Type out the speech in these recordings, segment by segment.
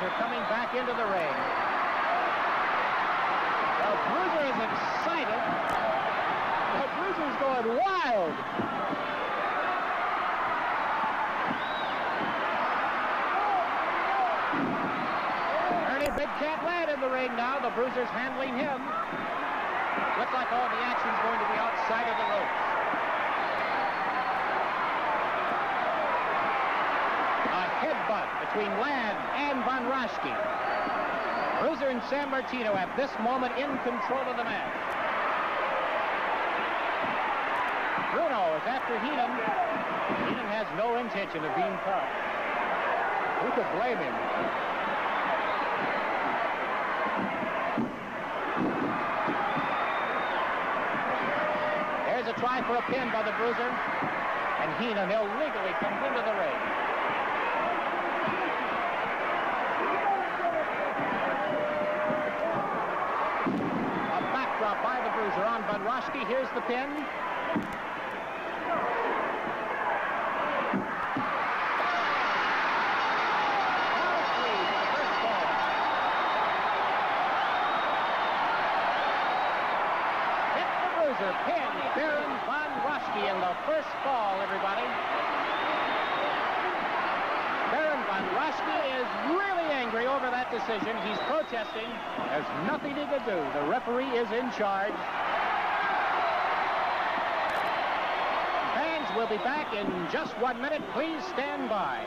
Bruiser coming back into the ring. The Bruiser is excited. The Bruiser's going wild. Ernie Big Cat Ladd in the ring now. The Bruiser's handling him. Looks like all the action's going to be outside of the ropes. A headbutt between Ladd and Von Raschke. Bruiser and San Martino at this moment in control of the match. Bruno is after Heenan. Heenan has no intention of being caught. Who could blame him? There's a try for a pin by the Bruiser, and Heenan illegally comes into the ring. A backdrop by the Bruiser on Von Raschke. Here's the pin. Pin Baron Von Raschke in the first fall, everybody. Baron Von Raschke is really angry over that decision. He's protesting. There's nothing he can do. The referee is in charge. Fans will be back in just 1 minute. Please stand by.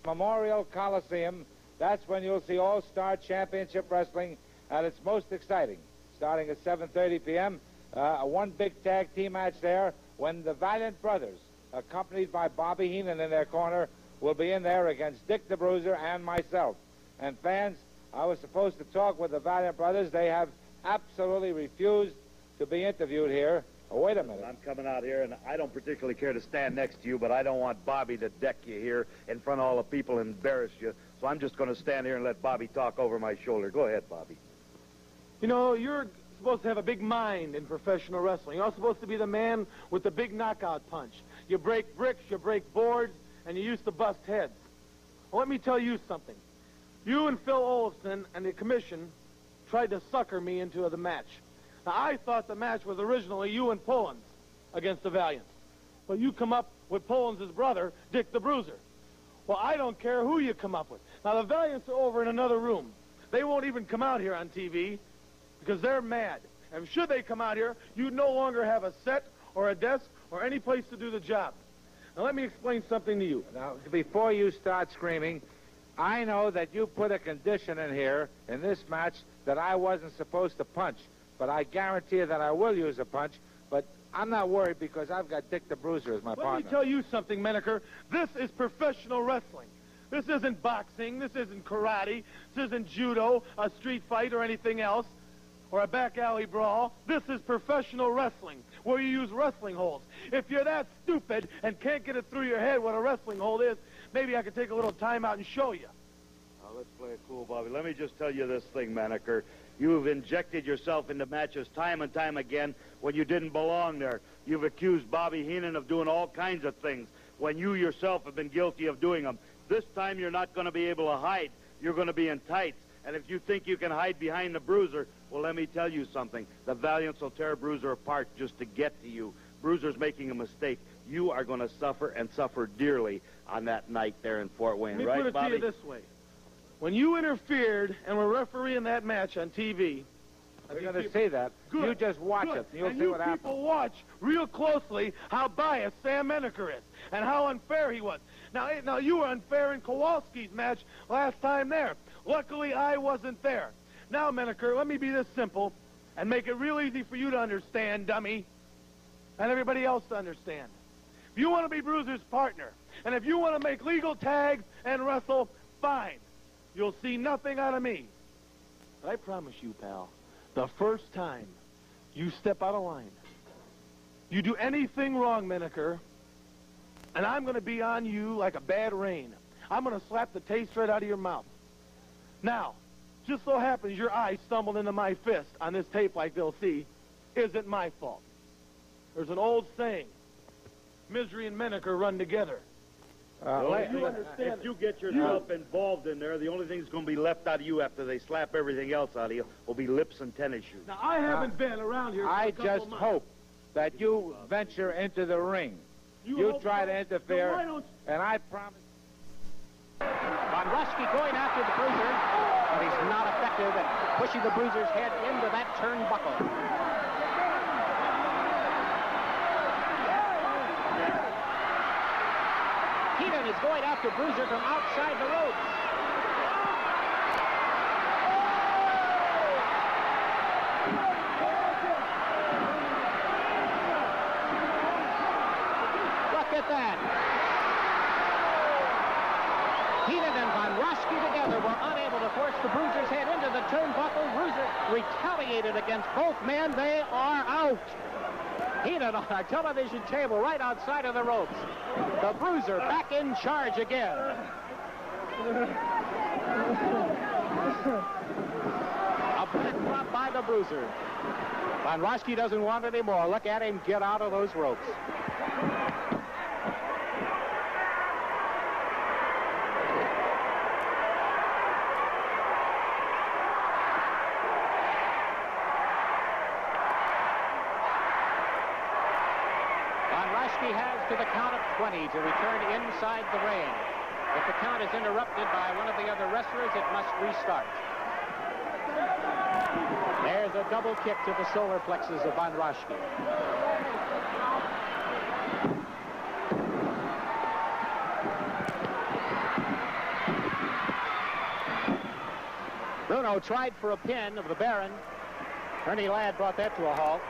Memorial Coliseum. That's when you'll see All-Star Championship Wrestling at its most exciting. Starting at 7:30 p.m., one big tag team match there when the Valiant Brothers, accompanied by Bobby Heenan in their corner, will be in there against Dick the Bruiser and myself. And fans, I was supposed to talk with the Valiant Brothers. They have absolutely refused to be interviewed here. Oh, wait a minute. I'm coming out here, and I don't particularly care to stand next to you, but I don't want Bobby to deck you here in front of all the people and embarrass you. So I'm just going to stand here and let Bobby talk over my shoulder. Go ahead, Bobby. You know, you're supposed to have a big mind in professional wrestling. You're supposed to be the man with the big knockout punch. You break bricks, you break boards, and you used to bust heads. Well, let me tell you something. You and Phil Olafson and the commission tried to sucker me into the match. Now, I thought the match was originally you and Pullins against the Valiants. But you come up with Pullins' brother, Dick the Bruiser. Well, I don't care who you come up with. Now, the Valiants are over in another room. They won't even come out here on TV because they're mad. And should they come out here, you no longer have a set or a desk or any place to do the job. Now, let me explain something to you. Now, before you start screaming, I know that you put a condition in here in this match that I wasn't supposed to punch. But I guarantee you that I will use a punch. But I'm not worried because I've got Dick the Bruiser as my partner. Let me tell you something, Menaker. This is professional wrestling. This isn't boxing. This isn't karate. This isn't judo, a street fight, or anything else, or a back alley brawl. This is professional wrestling, where you use wrestling holds. If you're that stupid and can't get it through your head what a wrestling hold is, maybe I could take a little time out and show you. Now, let's play it cool, Bobby. Let me just tell you this thing, Maneker. You've injected yourself into matches time and time again when you didn't belong there. You've accused Bobby Heenan of doing all kinds of things when you yourself have been guilty of doing them. This time you're not going to be able to hide. You're going to be in tights. And if you think you can hide behind the Bruiser, well, let me tell you something. The Valiants will tear Bruiser apart just to get to you. Bruiser's making a mistake. You are going to suffer and suffer dearly on that night there in Fort Wayne, right, Bobby? Let me put it to you this way. When you interfered and were refereeing that match on TV... We're going to see that. Good. You just watch it, and you'll see what happens. And you people watch real closely how biased Sam Menaker is and how unfair he was. Now you were unfair in Kowalski's match last time there. Luckily, I wasn't there. Now, Menaker, let me be this simple and make it real easy for you to understand, dummy, and everybody else to understand. If you want to be Bruiser's partner, and if you want to make legal tags and wrestle, fine. You'll see nothing out of me. But I promise you, pal, the first time you step out of line, you do anything wrong, Menaker, and I'm going to be on you like a bad rain. I'm going to slap the taste right out of your mouth. Now, just so happens your eye stumbled into my fist on this tape like they'll see isn't my fault. There's an old saying, Misery and Menaker run together. If you get yourself involved in there, the only thing that's going to be left out of you after they slap everything else out of you will be lips and tennis shoes. Now, I haven't been around here for I a couple just months. hope that you venture into the ring. You try to interfere, and I promise. Von Ruski going after the Bruiser, but he's not effective at pushing the Bruiser's head into that turnbuckle. Heenan is going after Bruiser from outside the ropes. Look at that. Heenan and Von Ruski together were unable to force the Bruiser's head into the turnbuckle. Bruiser retaliated against both men. They are out. Heenan on our television table right outside of the ropes. The Bruiser back in charge again. A backdrop by the Bruiser. Von Ruski doesn't want it anymore. Look at him get out of those ropes. He has to the count of 20 to return inside the ring. If the count is interrupted by one of the other wrestlers, it must restart. There's a double kick to the solar plexus of Von Ruski. Bruno tried for a pin of the Baron. Ernie Ladd brought that to a halt.